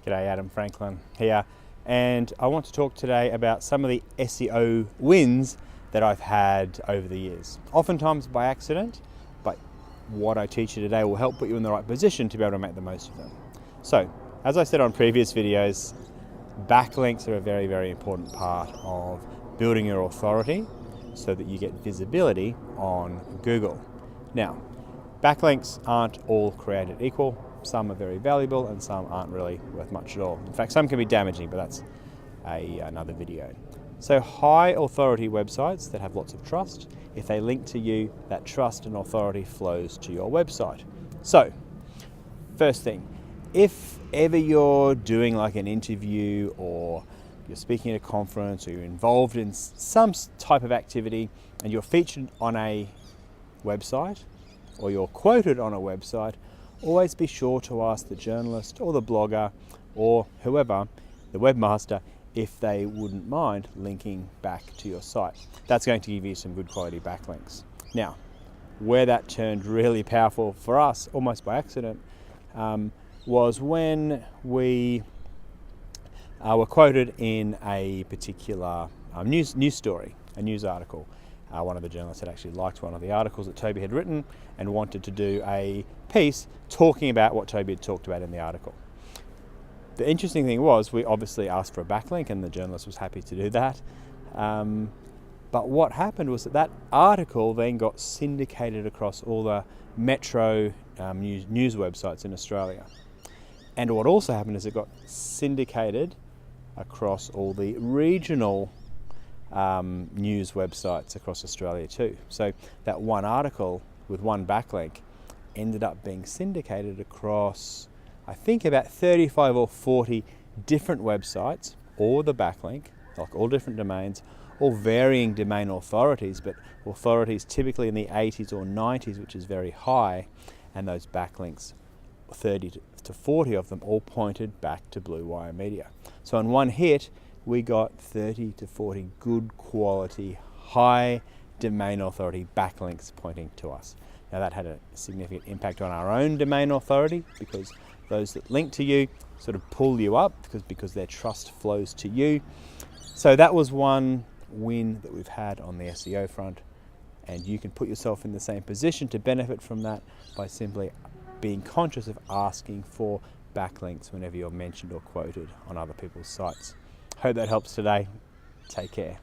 G'day, Adam Franklin here, and I want to talk today about some of the SEO wins that I've had over the years. Oftentimes by accident, but what I teach you today will help put you in the right position to be able to make the most of them. So, as I said on previous videos, backlinks are a very, very important part of building your authority so that you get visibility on Google. Now, backlinks aren't all created equal. Some are very valuable and some aren't really worth much at all. In fact, some can be damaging, but that's another video. So high authority websites that have lots of trust, if they link to you, that trust and authority flows to your website. So, first thing, if ever you're doing like an interview or you're speaking at a conference or you're involved in some type of activity and you're featured on a website or you're quoted on a website, always be sure to ask the journalist or the blogger or whoever, the webmaster, if they wouldn't mind linking back to your site. That's going to give you some good quality backlinks. Now, where that turned really powerful for us, almost by accident, was when we were quoted in a particular news story, a news article. One of the journalists had actually liked one of the articles that Toby had written and wanted to do a piece talking about what Toby had talked about in the article. The interesting thing was we obviously asked for a backlink and the journalist was happy to do that. But what happened was that article then got syndicated across all the metro news websites in Australia. And what also happened is it got syndicated across all the regional news websites across Australia too. So that one article with one backlink ended up being syndicated across, I think, about 35 or 40 different websites, all with a backlink, like all different domains, all varying domain authorities, but authorities typically in the 80s or 90s, which is very high, and those backlinks, 30 to 40 of them, all pointed back to Bluewire Media. So in one hit, we got 30 to 40 good quality, high domain authority backlinks pointing to us. Now that had a significant impact on our own domain authority because those that link to you sort of pull you up because their trust flows to you. So that was one win that we've had on the SEO front, and you can put yourself in the same position to benefit from that by simply being conscious of asking for backlinks whenever you're mentioned or quoted on other people's sites. Hope that helps today. Take care.